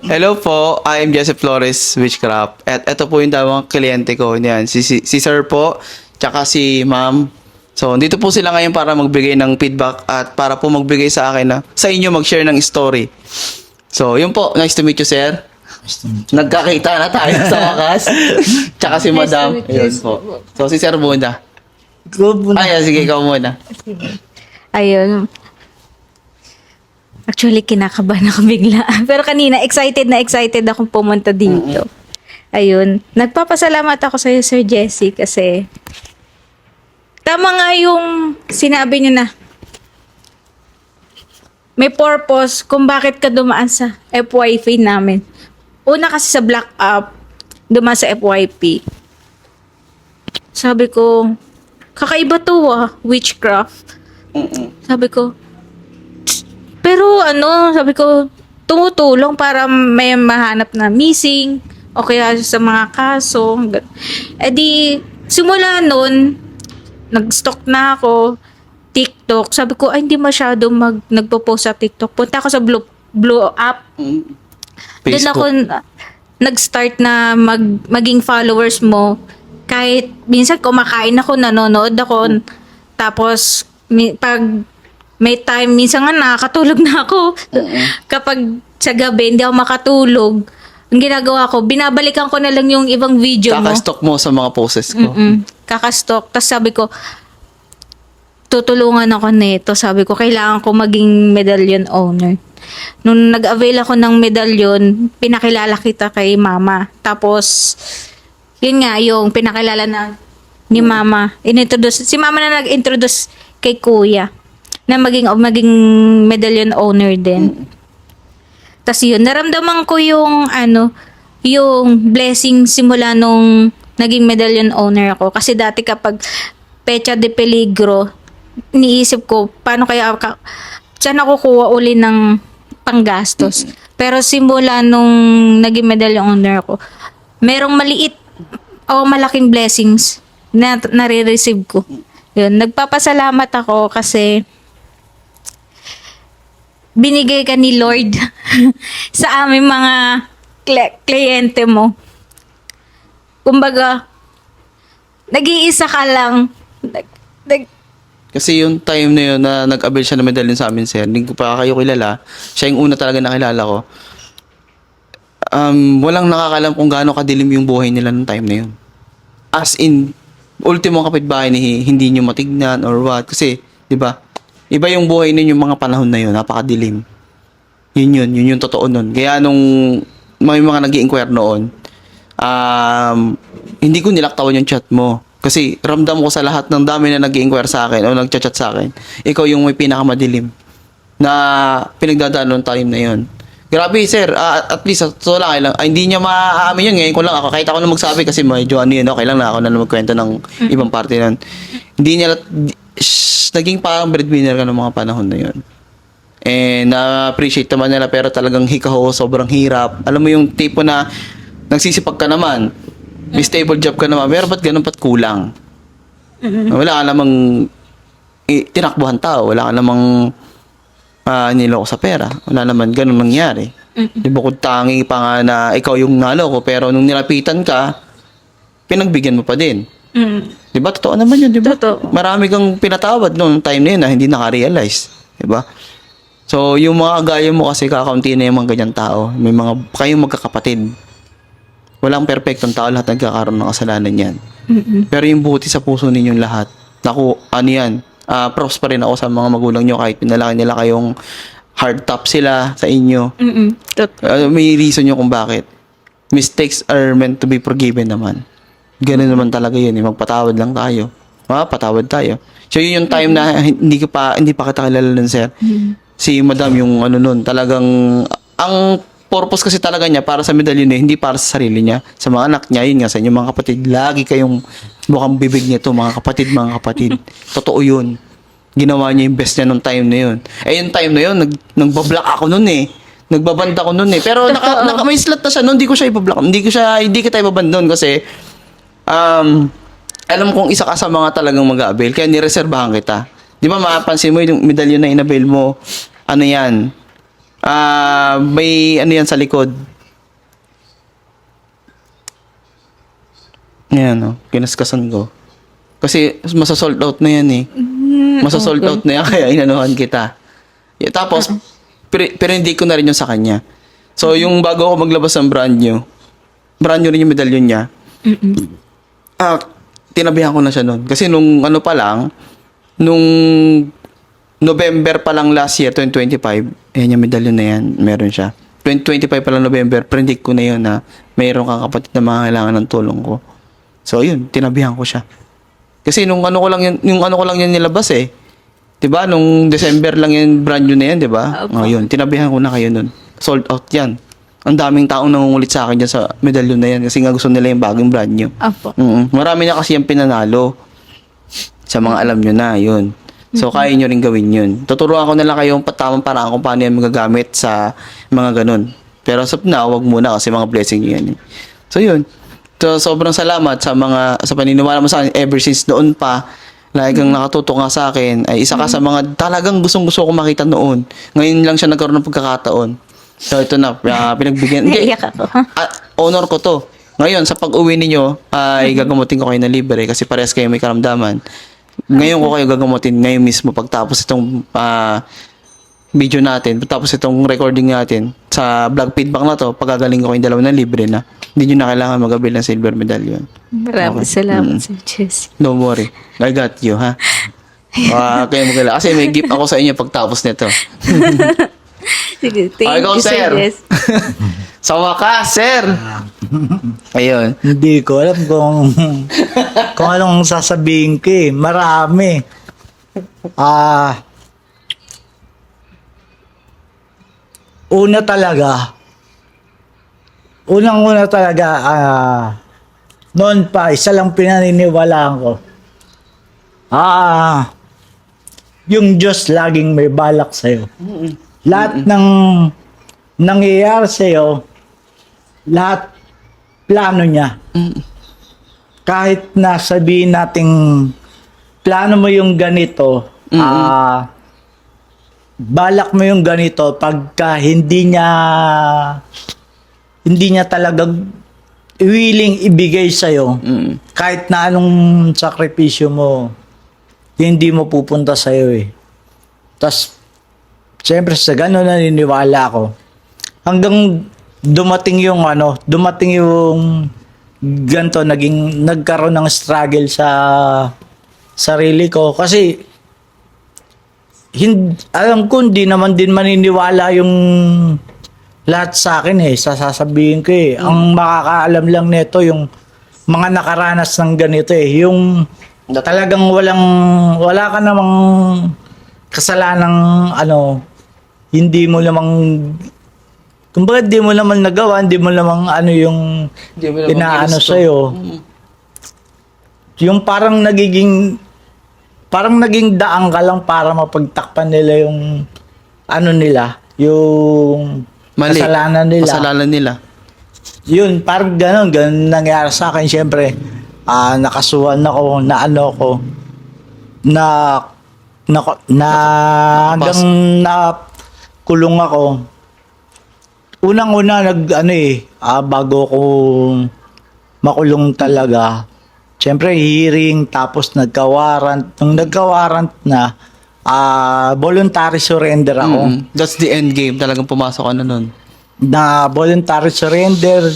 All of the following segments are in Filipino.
Hello po, I am Jesse Flores Witchcraft. At ito po yung dalawang kliyente ko. Yan, si Sir po, tsaka si Ma'am. So, dito po sila ngayon para magbigay ng feedback at para po magbigay sa akin na sa inyo mag-share ng story. So, yun po. Nice to meet you, sir. Nagkakita na tayo sa wakas. Tsaka si Madam. Yun po. So, si Sir muna. Ay, sige, ikaw muna. Ayun. Actually, kinakabahan ako bigla. Pero kanina, excited akong pumunta dito. Ayun. Nagpapasalamat ako sa iyo, Sir Jesse, kasi tama nga yung sinabi niyo na may purpose kung bakit ka dumaan sa FYP namin. Una kasi sa Black Up, dumaan sa FYP. Sabi ko, kakaiba to witchcraft. Sabi ko, pero sabi ko, tumutulong para may mahanap na missing o kaya sa mga kaso. E di, simula nun, nag-stalk na ako, TikTok. Sabi ko, ay hindi masyado nagpo-post sa TikTok. Punta ako sa Blue App. Doon ako nag-start na maging followers mo. Kahit minsan kumakain ako, nanonood ako. Tapos, pag may time, minsan nga nakakatulog na ako. Kapag sa gabi, hindi ako makatulog. Ang ginagawa ko, binabalikan ko na lang yung ibang video mo. Kakastalk mo sa mga poses ko. Kakastalk. Tapos sabi ko, tutulungan ako nito. Sabi ko, kailangan ko maging medallion owner. Nung nag-avail ako ng medallion, pinakilala kita kay mama. Tapos, yun nga, yung pinakilala na ni mama. Si mama na nag-introduce kay kuya na maging medallion owner din. Tapos yun, naramdaman ko yung yung blessing simula nung naging medallion owner ako. Kasi dati kapag pecha de peligro, niisip ko, paano kaya saan ako kuha uli ng panggastos. Pero simula nung naging medallion owner ako, merong maliit o malaking blessings na nare-receive ko. Yun, nagpapasalamat ako kasi binigay ka ni Lord sa aming mga kliyente mo. Kumbaga, nag-iisa ka lang. Kasi yung time na yun na nag-avail siya ng medallion sa amin, sir, hindi ko pa kayo kilala. Siya yung una talaga nakilala ko. Walang nakakalam kung gaano kadilim yung buhay nila nung time na yun. As in, ultimong kapitbahay ni hindi nyo matignan or what. Kasi, di ba, iba yung buhay ninyo mga panahon na yun, napakadilim. Yun yung totoo nun. Kaya nung may mga nag-i-inquire noon, hindi ko nilaktawan yung chat mo. Kasi ramdam ko sa lahat ng dami na nag-i-inquire sa akin o nag-chat sa akin, ikaw yung may pinakamadilim na pinagdadaan noong time na yun. Grabe, sir. At least, so lang. Hindi niya maaamin yun. Ngayon ko lang ako. Kahit ako na magsabi kasi medyo yun. Okay lang na ako na magkwento ng ibang parte nun. Hindi niya, naging parang breadwinner ka ng mga panahon na yun. And na-appreciate naman nila pero talagang hikaho, sobrang hirap. Alam mo yung tipo na nagsisipag ka naman. May stable job ka naman. Pero ba't ganun pat kulang? Wala ka namang tinakbuhan tao. Wala ka namang niloko sa pera. Wala naman ganun nangyari. Di ba kung tangi pa nga na ikaw yung naloko pero nung nilapitan ka, pinagbigyan mo pa din. Di ba? Totoo naman yun, di ba? Totoo. Marami kang pinatawad noong time na yun na hindi naka-realize. Di ba? So, yung mga gaya mo kasi kakaunti na yung mga ganyan tao. May mga, kayong magkakapatid. Walang perfectong tao, lahat nagkakaroon ng kasalanan yan. Pero yung buti sa puso ninyong lahat, naku, yan, props pa rin ako sa mga magulang nyo kahit pinalaki nila kayong hard top sila sa inyo. May reason nyo kung bakit. Mistakes are meant to be forgiven naman. Ganun naman talaga yun. Magpatawad lang tayo. Patawad tayo. So yun yung time na hindi pa kita kilala nun, sir. Si madam yung nun, talagang ang purpose kasi talaga niya para sa medallion hindi para sa sarili niya, sa mga anak niya, yun nga, sa inyong mga kapatid. Lagi kayong mukhang bibig niya to, mga kapatid. Totoo yun. Ginawa niya yung best niya nung time na yun. Yung time na yun, nagbablock ako nun Nagbaband ako nun Pero may slot na siya nun, hindi ko siya ibablock. Hindi kita ibaband nun kasi alam kong isa ka sa mga talagang mag-a-avail, kaya nireserbahan kita. Di ba mapapansin mo yung medallion na inabail mo, yan, May ano yan sa likod. Yan, no? Kinaskasan ko. Kasi masasold out na yan eh. Masasold out na yan, kaya inanuhan kita. Tapos, pero hindi ko na rin yun sa kanya. So, yung bago ako maglabas ng brand new rin yung medalyon niya. Tinabihan ko na siya noon. Kasi nung ano pa lang, nung November pa lang last year, 2025, ayan yung medalyon na yan, meron siya. 2025 pa lang November, predict ko na yun na mayroon kang kapatid na mangangailangan ng tulong ko. So, yun, tinabihan ko siya. Kasi nung ano ko lang yun nilabas eh. 'Di ba? Nung December lang yung brand new na yan, 'di ba? Opo. Yun, tinabihan ko na kayo nun. Sold out yan. Ang daming taong nangungulit sa akin dyan sa medalyon na yan kasi nga gusto nila yung bagong brand new. Opo. Marami na kasi yung pinanalo. Sa mga alam nyo na, yun. So, kaya nyo rin gawin yun. Tuturuan ko na lang kayo yung tamang paraan kung paano yan magagamit sa mga ganun. Pero sa now, wag muna kasi mga blessing nyo yan. Eh. So, yun. So, sobrang salamat sa paniniwala mo sa akin ever since noon pa. Like ang nakatuto nga sa akin ay isa ka sa mga talagang gustong-gusto ko makita noon. Ngayon lang siya nagkaroon ng pagkakataon. So, ito na. Pinagbigyan. Naiyak ako. Honor ko to. Ngayon, sa pag-uwi ninyo, ay gagamutin ko kayo na libre kasi parehas kayo may karamdaman. Ngayon ko kayo gagamutin, ngayon mismo, pagtapos itong video natin, pagtapos itong recording natin, sa vlog feedback na to, pagagaling ko kayong dalawa na libre na. Hindi nyo na kailangan magabil ng silver medallion. Maraming salamat, Sir Jesse. Don't worry. I got you, ha? Kaya mo kailangan. Kasi may gift ako sa inyo pagtapos nito. Sige, thank Ikaw, you, Sir sir. Jesse. Sa wakas, sir! Ayun. Hindi ko alam kung anong sasabihin ko eh. Marami. Unang-una talaga, noon pa, isa lang pinaniniwalaan ko. Yung Diyos laging may balak sa'yo. Lahat ng nangyayari sa'yo, lahat plano niya. Kahit na sabihin nating plano mo yung ganito, balak mo yung ganito pagka hindi niya talagang willing ibigay sa'yo, kahit na anong sakripisyo mo, hindi mo pupunta sa'yo eh. Tas, siyempre sa gano'n naniniwala ako. Hanggang dumating yung ganito, nagkaroon ng struggle sa sarili ko. Kasi, alam ko, hindi naman din maniniwala yung lahat sa akin eh. Sasabihin ko eh. Ang makakaalam lang nito yung mga nakaranas ng ganito eh. Yung talagang wala ka namang kasalanang hindi mo namang, kumbaga di mo naman nagawa, hindi mo namang yung inaano sa'yo. Yung parang naging daan ka lang para mapagtakpan nila yung yung Mali. kasalanan nila. Yun, parang ganun nangyari sa akin. Siyempre, nakasuhan ako, hanggang nakulong ako. Unang-una, bago ko makulong talaga, siyempre, hearing, tapos nagka-warrant. Nung nagka-warrant na, voluntary surrender ako. That's the end game. Talagang pumasok ka na nun. Na voluntary surrender,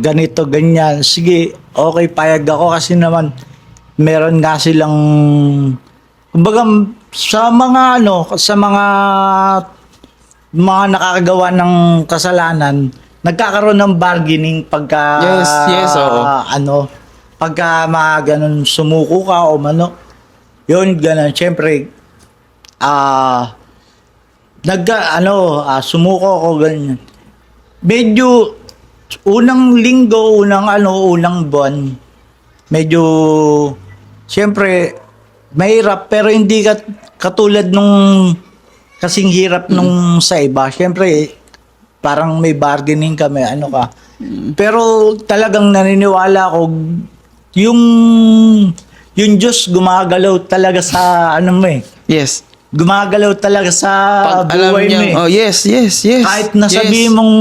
ganito, ganyan. Sige, okay, payag ako kasi naman, meron nga silang, kumbaga, sa mga nakakagawa ng kasalanan, nagkakaroon ng bargaining pagka Yes, oo. pagka ganun sumuko ka o yun ganun syempre sumuko ako ganyan. Medyo unang linggo, unang buwan, medyo syempre mahirap pero hindi katulad nung kasing hirap nung sa iba. Syempre, parang may bargaining kami, Pero talagang naniniwala ako, yung Diyos gumagalaw talaga sa mo eh. Yes. gumagalaw talaga sa Pag alam buhay mo niya, eh. oh yes. Kahit nasabihin yes. mong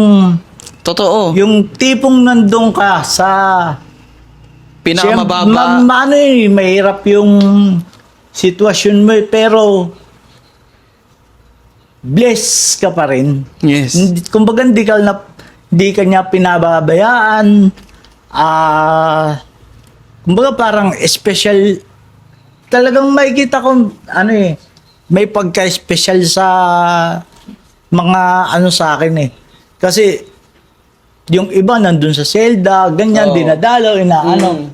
Totoo. yung tipong nandun ka sa Pinakamababa. ano eh, mahirap yung sitwasyon mo eh, pero bless ka pa rin. Yes. Kumbaga hindi ka niya pinababayaan. Kumbaga parang special, talagang makikita ko ano eh, may pagka-special sa mga ano sa akin eh. Kasi yung iba nandun sa selda, ganyan, Oo. dinadalaw, inaano.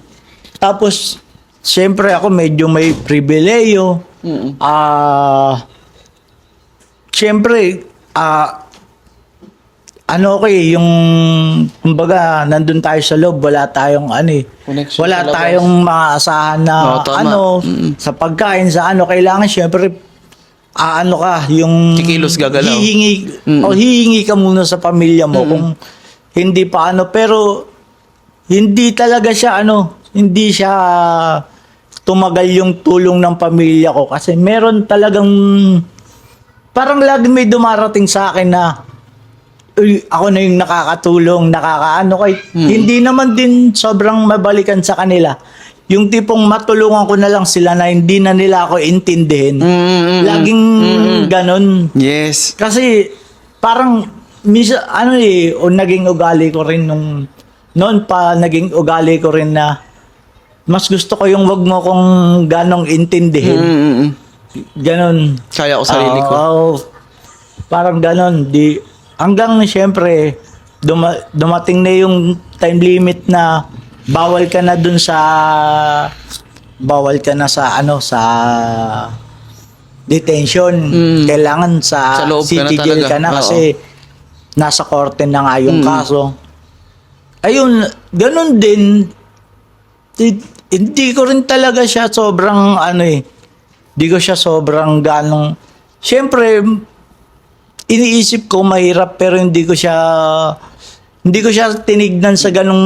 Tapos, siyempre ako medyo may pribileyo. Mm. Siyempre, ano ko eh, yung, kumbaga, nandun tayo sa loob, wala tayong ano eh. Connection Wala sa labas. tayong maasahan na Oo, tama. ano, sa pagkain, sa ano, kailangan siyempre, ano ka, yung Kikilos gagalaw. hihingi ka muna sa pamilya mo kung hindi pa ano, pero hindi talaga siya ano, hindi siya tumagal yung tulong ng pamilya ko kasi meron talagang parang lagi may dumarating sa akin na "Uy, ako na yung nakakatulong, nakakaano kay hindi naman din sobrang mabalikan sa kanila. Yung tipong matulungan ko na lang sila na hindi na nila ako intindihin. Laging ganon. Yes. Kasi parang misa, ano eh, o naging ugali ko rin noon pa naging ugali ko rin na mas gusto ko yung wag mo kong ganong intindihin. Ganon. Kaya ko sarili ko. Oo. Parang ganon. Hanggang siyempre, dumating na yung time limit na bawal ka na dun sa detention. Kailangan Sa loob ka na city jail talaga. ka na Oo. kasi nasa korte na nga yung kaso. Ayun, ganun din. Hindi ko rin talaga siya sobrang ano eh. Hindi ko siya sobrang ganong. Siyempre, iniisip ko mahirap pero hindi ko siya tinignan sa ganong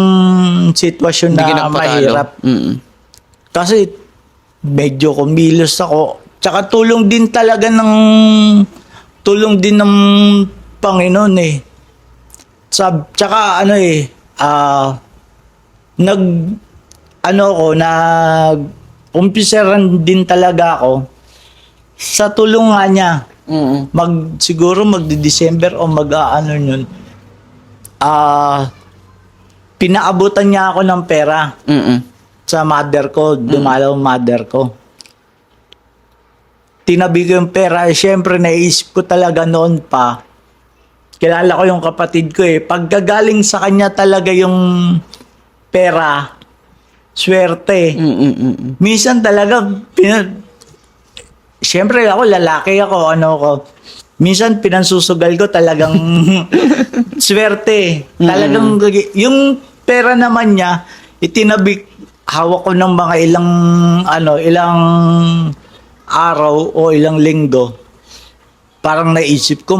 sitwasyon Hindi na ka nagpatalo. mahirap. Kasi medyo kumilos ako. Tsaka tulong din ng Panginoon eh. Tsaka ano eh, umpisaran din talaga ako sa tulong nga niya. Siguro magdi-December o mag-aano yun. Pinaabutan niya ako ng pera sa mother ko, dumalaw mother ko. Tinabi ko yung pera, syempre naisip ko talaga noon pa. Kilala ko yung kapatid ko eh. Pagkagaling sa kanya talaga yung pera, swerte. Minsan talaga, syempre ako, lalaki ako, minsan pinansusugal ko talagang swerte. Talagang, yung pera naman niya, itinabi, hawak ko ng mga ilang araw o ilang linggo. Parang naisip ko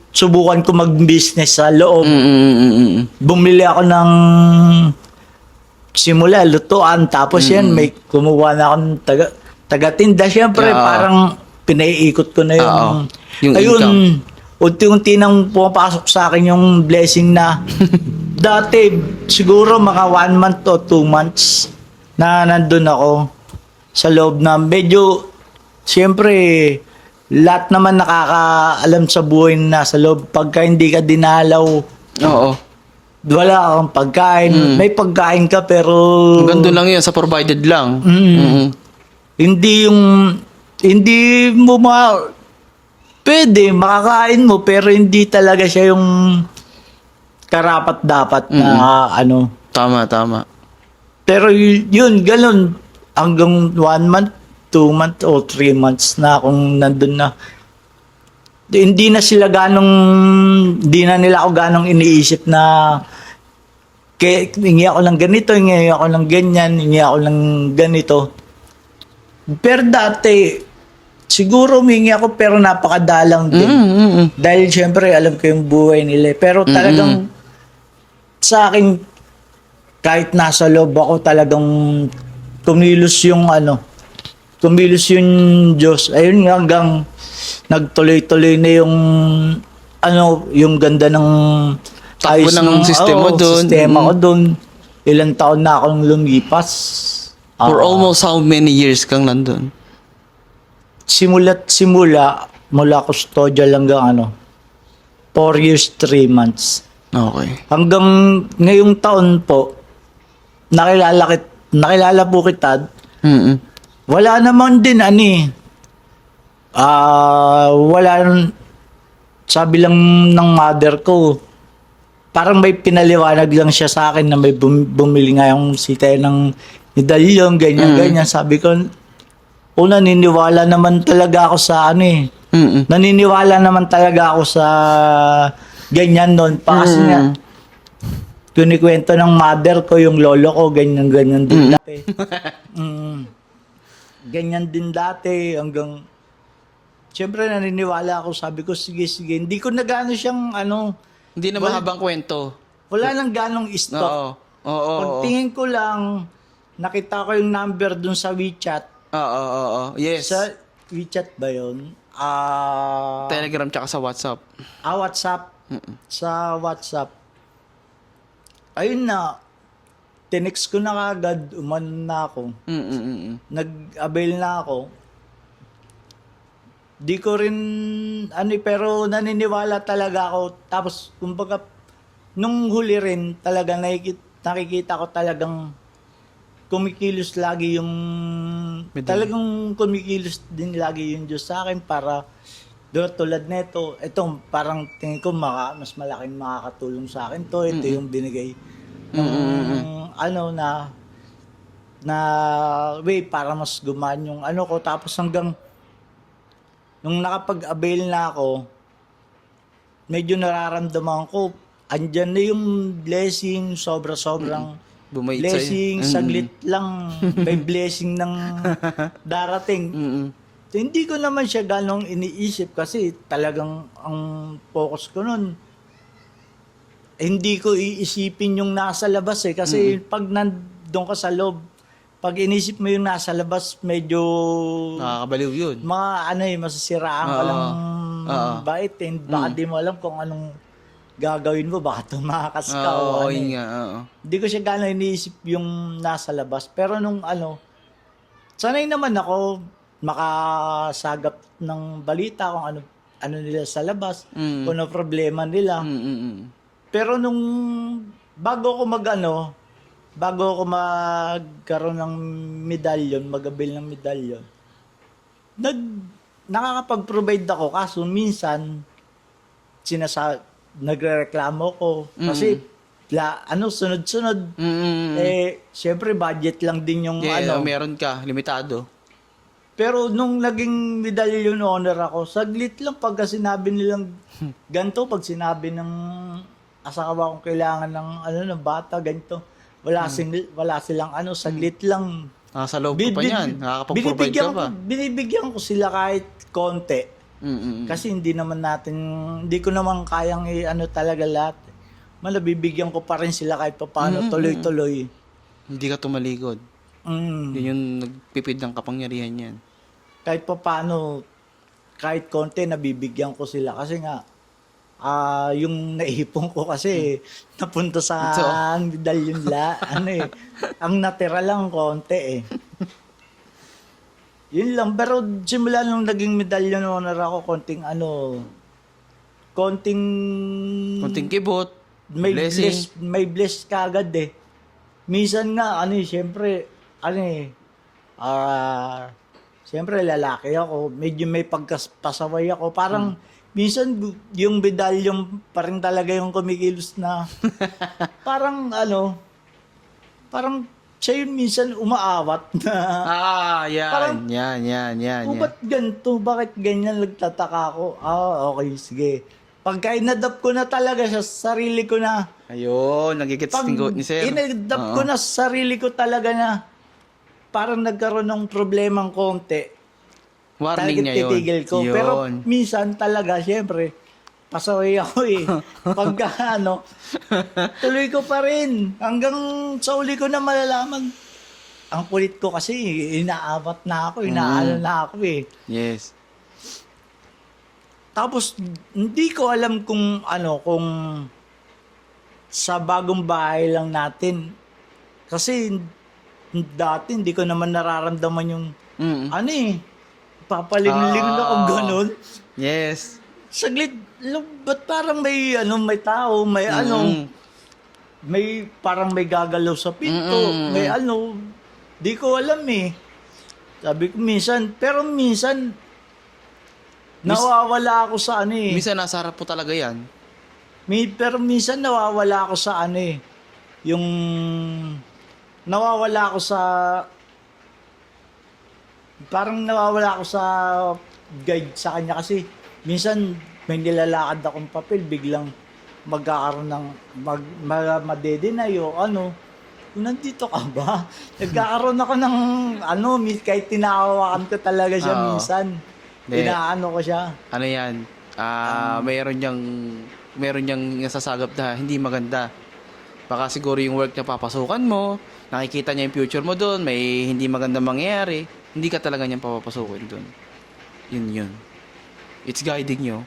subukan ko mag-business sa loob. Bumili ako ng simula, lutuan, tapos yan, may kumuha na akong taga-tinda. Siyempre, parang pinaiikot ko na yung, yung ayun, income. unti-unti nang pumapasok sa akin yung blessing na dati, siguro mga 1 month o 2 months na nandun ako sa loob na medyo, siyempre, lahat naman nakakaalam sa buhay na nasa loob. Pagka hindi ka dinalaw, Oo. wala kang pagkain. May pagkain ka pero Hanggang doon lang yun, sa provided lang. hindi mo pwede, makakain mo pero hindi talaga siya yung karapat-dapat na Tama. Pero yun, ganun. Hanggang 1 month, 2 months, o 3 months na akong nandun na. Hindi na nila ako ganong iniisip na hingi ako ng ganito, hingi ako ng ganyan, hingi ako ng ganito. Pero dati, siguro humingi ako pero napakadalang din. Dahil syempre alam ko yung buhay nila. Pero talagang sa akin, kahit nasa loob ako talagang kumilos yung kumilos yung Diyos. Ayun nga, hanggang nagtuloy-tuloy na yung yung ganda ng Takbo ng sistema dun. sistema ko dun. Ilang taon na akong lumipas. For almost how many years kang nandun? Simula't simula, mula custodial hanggang 4 years, 3 months. Okay. Hanggang ngayong taon po, nakilala po kita, Mm-mm. wala naman din sabi lang ng mother ko, parang may pinaliwanag lang siya sa akin na may bumili nga yung sita ng medalyon, ganyan. Sabi ko, naniniwala naman talaga ako sa Mm-mm. naniniwala naman talaga ako sa ganyan noon. Pa kasi nga, kunikwento ng mother ko, yung lolo ko, ganyan din dati. Ganyan din dati hanggang siyempre naniniwala ako, sabi ko sige, hindi ko na gaano siyang Hindi na mahabang kwento. wala nang ganong stock. Oo. Pagtingin ko lang, nakita ko yung number dun sa WeChat. Oo. Yes. Sa WeChat ba yun? Telegram tsaka sa WhatsApp. WhatsApp. Sa WhatsApp. Ayun na, tinext ko na kagad, umano na ako. Nag-avail na ako. Di ko rin, pero naniniwala talaga ako. Tapos, kumbaga, nung huli rin, talaga nakikita ko talagang kumikilos lagi yung, talagang kumikilos din lagi yung Diyos sa akin para, tulad nito, ito, parang tingin ko mas malaking makakatulong sa akin to. Ito yung binigay na way para mas gumaan yung ko. Tapos hanggang nung nakapag-avail na ako, medyo nararamdaman ko, andyan na yung blessing, sobrang Bumait blessing, sa'yo. saglit lang, may blessing ng darating. So, hindi ko naman siya ganong iniisip kasi talagang ang focus ko nun, hindi ko iisipin yung nasa labas kasi pag nandun ka sa loob, pag inisip mo yung nasa labas, medyo Nakakabaliw yun. masasiraan ka lang bait. And baka di mo alam kung anong gagawin mo, baka tumakas ka o yun nga. Oo. Hindi ko siya gano'n iniisip yung nasa labas. Pero nung sanay naman ako makasagap ng balita kung ano nila sa labas, kung ano problema nila. Pero nung bago ako magkaroon ng medalyon, mag-avail ng medalyon, nakakapag-provide ako. Kaso minsan, nagrereklamo ko. Kasi, sunod-sunod. Siyempre, budget lang din yung meron ka, limitado. Pero nung naging medallion honor ako, saglit lang pagka sinabi nilang ganito, pag sinabi ng asawa kong kailangan ng bata, ganito. Wala silang saglit lang. Sa loob ko pa yan. Nakakapag-provide ka pa. Binibigyan ko sila kahit konti. Kasi hindi ko naman kayang talaga lahat. Malabibigyan ko pa rin sila kahit paano, tuloy-tuloy. Hindi ka tumalikod. Yun yung nagpipid ng kapangyarihan yan. Kahit paano, kahit konti, nabibigyan ko sila. Kasi nga, yung naipon ko kasi napunta sa medalyon ang natira lang konti Yun lang. Pero simula nung naging medalyon honor ako, konting kibot, blessing. May bless kagad Minsan nga, syempre, siyempre lalaki ako, medyo may pagpasaway ako. Parang, minsan yung medalyon pa rin talaga yung kumikilos na, parang siya yun minsan umaawat na. Yan. Parang, Yan. ba't ganito? Bakit ganyan? Nagtataka ako. Okay, sige. Pagka inadapt ko na talaga sa sarili ko na, Ayun, nagigits ni Sir. inadapt ko na sa sarili ko talaga na, parang nagkaroon ng problemang konti. Warning niya yun. Titigil ko. Yun. Pero minsan talaga, syempre, pasaway ako Pagka tuloy ko pa rin. Hanggang sa uli ko na malalaman, ang kulit ko kasi, inaawat na ako, inaano na ako eh. Yes. Tapos, hindi ko alam kung kung sa bagong bahay lang natin. Kasi, dati hindi ko naman nararamdaman yung, Mm. papaling-ling na kung ganun. Yes. Saglit, ba't parang may, may tao, may may parang may gagalaw sa pinto, may di ko alam eh. Sabi ko pero minsan, nawawala ako sa Minsan nasa harap po talaga yan. Pero minsan nawawala ako sa yung nawawala ako sa parang nawawala ako sa guide sa kanya kasi minsan may nilalakad akong papel biglang magkakaroon ng madedenay o nandito ka ba? Nagkakaroon ako ng kahit tinahawakan ko talaga siya Oo. minsan. De- Tinaano ko siya. Ano yan? Meron niyang nasasagap na hindi maganda. Baka siguro yung work na papasukan mo, nakikita niya yung future mo doon, may hindi maganda mangyayari, hindi ka talaga niyang papapasukin doon. Yun. It's guiding you.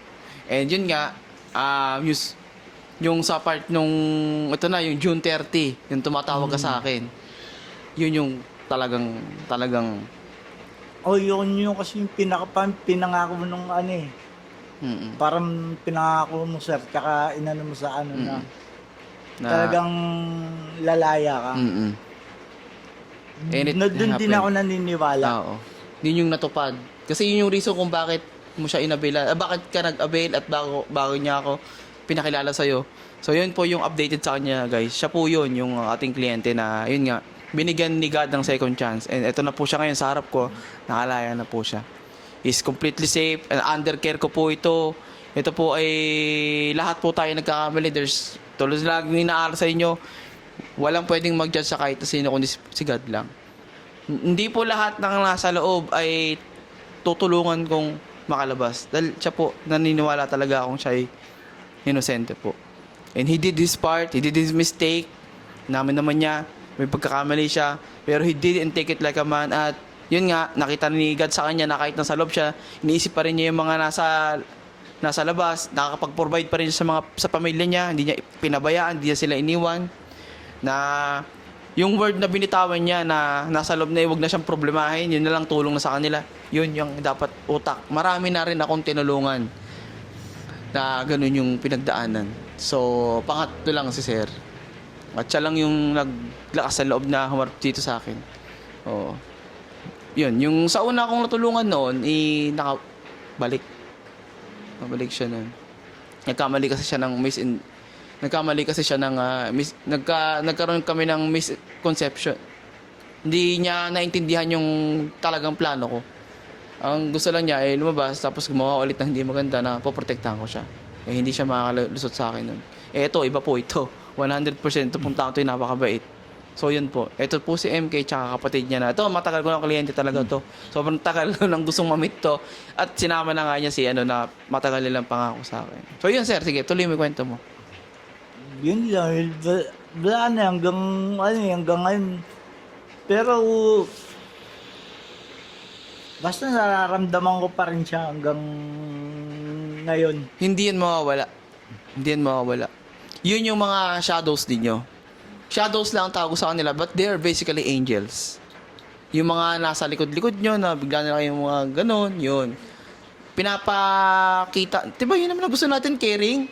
And yun nga, yung sa part nung, ito na, yung June 30, yung tumatawag ka sa akin, yun yung talagang, Yun kasi yung pinangako mo nung parang pinangako mo sir, tsaka inano mo sa na talagang lalaya ka. And it Doon din happened. ako naniniwala. Oo. Yun yung natupad. Kasi yun yung reason kung bakit mo siya inabail. Bakit ka nag-avail at bago niya ako pinakilala sa'yo. So, yun po yung updated sa kanya, guys. Siya po yun, yung ating kliyente na, yun nga, binigyan ni God ng second chance. And ito na po siya ngayon sa harap ko. Nakalaya na po siya. Is completely safe. Under care ko po ito. Ito po ay lahat po tayo nagkakamali. There's, tulad na laging inaaral sa inyo, walang pwedeng mag-judge sa kahit na sino kundi si God lang. Hindi po lahat ng nasa loob ay tutulungan kong makalabas. Dahil siya po, naniniwala talaga akong siya ay inosente po. And he did his part, he did his mistake. Namin naman niya, may pagkakamali siya. Pero he didn't take it like a man. At yun nga, nakita ni God sa kanya na kahit nasa loob siya, iniisip pa rin niya yung mga nasa labas, nakakapag-provide pa rin siya sa pamilya niya, hindi niya pinabayaan, hindi niya sila iniwan. Na yung word na binitawan niya na nasa loob na huwag na siyang problemahin, yun na lang tulong na sa kanila. Yun yung dapat utak. Marami na rin akong tinulungan na ganun yung pinagdaanan. So, pangatlo lang si Sir. At siya lang yung naglakas sa loob na humarap dito sa akin. Oo. Yun, yung sa una kong natulungan noon, nakabalik siya noon. Nagkamali kasi siya ng nagkaroon kami ng misconception. Hindi niya naintindihan yung talagang plano ko. Ang gusto lang niya ay lumabas tapos gumawa ulit ng hindi maganda na poprotektahan ko siya. Hindi siya makakalusot sa akin nun. Ito, iba po ito. 100% ito pong tao ito napakabait. So yun po. Ito po si MK tsaka kapatid niya na. Ito, matagal ko ng kliyente talaga to. Sobrang tagal ko nang gustong mamit to. At sinama na nga niya si na matagal nilang pangako sa akin. So yun sir, sige, tuloy mo yung kwento mo. Yun lang. Wala na hanggang ngayon. Pero basta nararamdaman ko pa rin siya hanggang ngayon. Hindi yan mawawala. Yun yung mga shadows ninyo. Shadows lang ang tawag sa kanila, but they are basically angels. Yung mga nasa likod-likod nyo, na bigla na kayong mga ganon, yun. Pinapakita, diba yun naman na gusto natin, caring?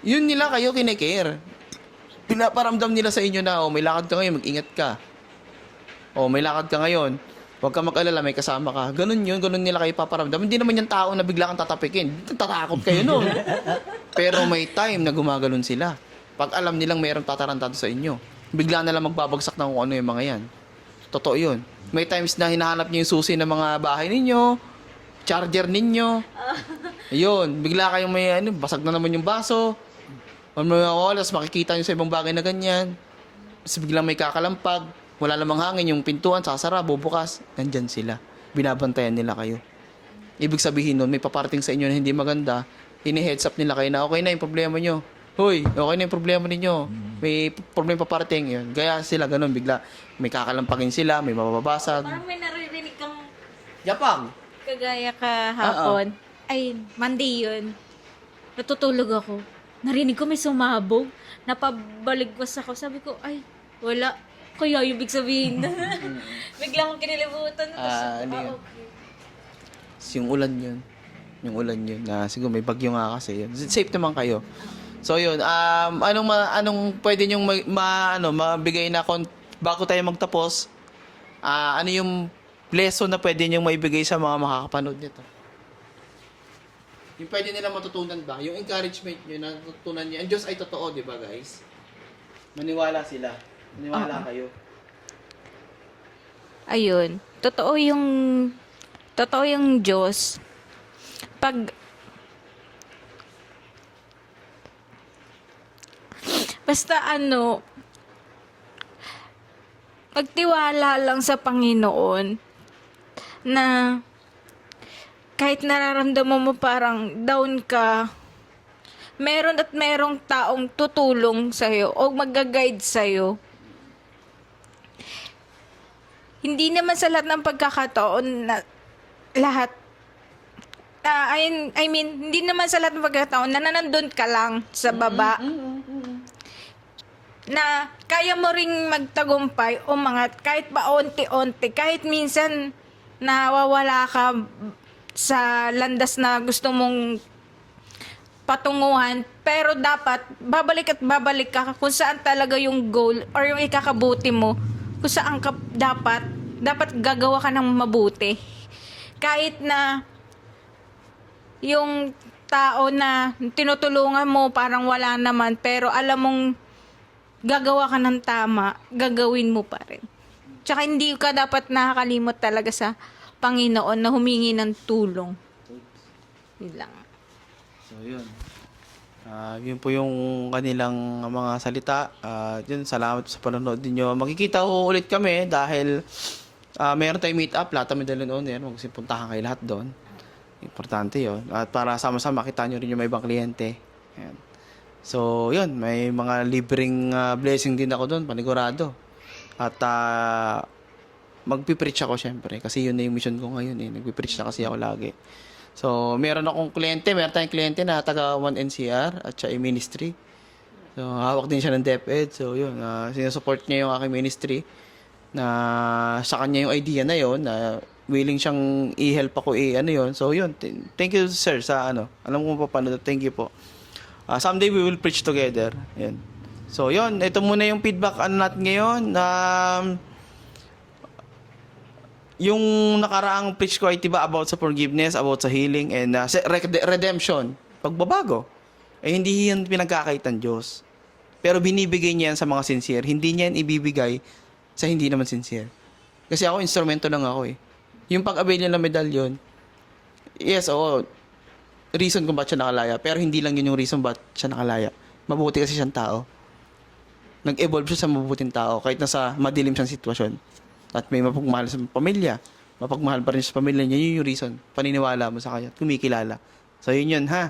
Yun nila kayo kinecare. Pinaparamdam nila sa inyo na, may lakad ka ngayon, mag-ingat ka. May lakad ka ngayon, huwag ka mag-alala, may kasama ka. Ganun nila kayo paparamdam. Hindi naman yung tao na bigla kang tatapikin. Tatakot kayo nun. Pero may time na gumaganon sila. Pag alam nilang mayroong tatarantado sa inyo, bigla na lang magbabagsak ng kung ano yung mga yan. Totoo yun. May times na hinahanap niyo yung susi ng mga bahay ninyo, charger ninyo. Ayun, bigla kayong may basag na naman yung baso. O may oras, makikita nyo sa ibang bagay na ganyan. Tapos biglang may kakalampag. Wala namang hangin, yung pintuan, sasara, bubukas. Nandyan sila. Binabantayan nila kayo. Ibig sabihin nun, may paparating sa inyo na hindi maganda, ini-heads up nila kayo na okay na yung problema nyo. Hoy, okay na yung problema ninyo. May problema paparating yun. Gaya sila ganun, bigla. may kakalampagin sila, may mababasag. Parang may naririnig kang Yapang! kagaya kahapon. Ay, Monday yun. Natutulog ako. Narinig ko may sumabog. Napabaligwas ako. Sabi ko, ay, wala. Kaya yung big sabihin. Bigla akong kinilibutan. Ano yun? Yung ulan yun. Yung ulan yun. Siguro may bagyo nga kasi yun. Safe naman kayo. So yun, anong pwede nyong mabigay na bago tayo magtapos, ano yung lesson na pwede nyong maibigay sa mga makakapanood nito? Yung pwede nila matutunan ba? Yung encouragement nyo na natutunan nyo. Ang Diyos ay totoo, di ba guys? Maniwala sila. Maniwala kayo. Ayun. Totoo yung Diyos. Basta pagtiwala lang sa Panginoon na kahit nararamdaman mo parang down ka, meron at merong taong tutulong sa'yo o mag-guide sa'yo. Hindi naman sa lahat ng pagkakataon na hindi naman sa lahat ng pagkakataon na nandun ka lang sa baba. Na kaya mo ring magtagumpay o kahit ba onti-onti, kahit minsan nawawala ka sa landas na gusto mong patunguhan, pero dapat babalik at babalik ka kung saan talaga yung goal or yung ikakabuti mo, kung saan ka dapat gagawa ka ng mabuti. Kahit na yung tao na tinutulungan mo parang wala naman, pero alam mong gagawa ka ng tama, gagawin mo pa rin. Tsaka hindi ka dapat nakakalimot talaga sa Panginoon na humingi ng tulong. Yun lang. So, yun. Yun po yung kanilang mga salita. Yun, salamat sa panonood ninyo. Magkikita ko ulit kami dahil mayroon tayong meet up. Lahat kami dalhin on air. Magsipuntahan kayo lahat doon. Importante yun. At para sama-sama makita nyo rin yung may ibang kliyente. Ayan. So, yun. May mga libreng blessing din ako doon. Panigurado. At magpipreach ako syempre. Kasi yun na yung mission ko ngayon. Nagpipreach na kasi ako lagi. So, meron akong kliyente. Meron tayong kliyente na taga 1NCR at siya ay ministry. So, hawak din siya ng DepEd. So, yun. Sinusupport niya yung aking ministry. Na sa kanya yung idea na yun. Na willing siyang i-help ako yun. So, yun. Thank you, sir, sa Alam ko pa paano. Thank you po. Someday we will preach together. Yan. So, yun. Ito muna yung feedback natin ngayon. Yung nakaraang preach ko ay diba about sa forgiveness, about sa healing, and redemption. Pagbabago. Hindi yan pinagkakait ng Diyos. Pero binibigay niya yan sa mga sincere. Hindi niya yan ibibigay sa hindi naman sincere. Kasi ako, instrumento lang ako Yung pag-avail niya ng medalyon, yes, oo, reason kung ba't siya nakalaya. Pero hindi lang yun yung reason ba't siya nakalaya. Mabuti kasi siyang tao. Nag-evolve siya sa mabuting tao kahit nasa madilim siyang sitwasyon. At may mapagmahal sa pamilya. Mapagmahal pa rin sa pamilya niya. Yun yung reason. Paniniwala mo sa kanya. Kumikilala. So, yun, ha?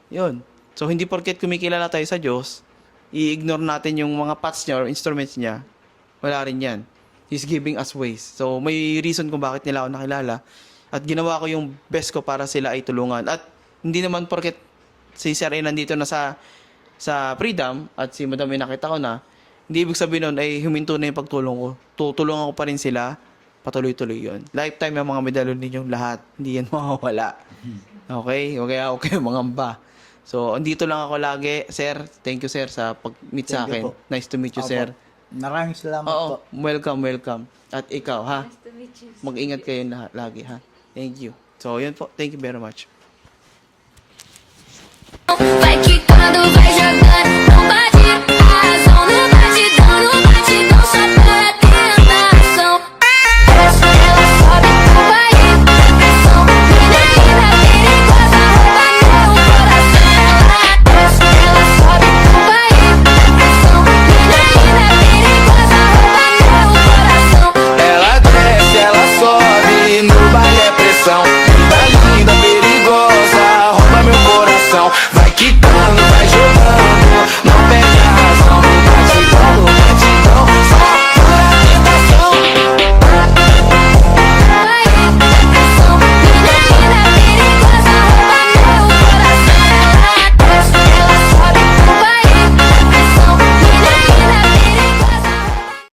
Yun. So, hindi porket kumikilala tayo sa Diyos, i-ignore natin yung mga paths niya or instruments niya. Wala rin yan. He's giving us ways. So, may reason kung bakit nila ako nakilala. At ginawa ko yung best ko para sila ay tulungan. At hindi naman porket si Sir ay nandito na sa Freedom at si Madam ay nakita ko na, hindi ibig sabihin nun ay huminto na yung pagtulong ko. Tutulungan ko pa rin sila. Patuloy-tuloy yun. Lifetime yung mga medalyon ninyong lahat. Hindi yan mawawala. Okay? Kaya okay mangamba. So, andito lang ako lagi. Sir, thank you sir sa pag-meet sa Thank akin. you po. Nice to meet you, Opo. sir. Maraming salamat Oo, po. welcome. At ikaw, ha? Nice to meet you. Mag-ingat kayo lagi, ha? Thank you. So, yun po. Thank you very much.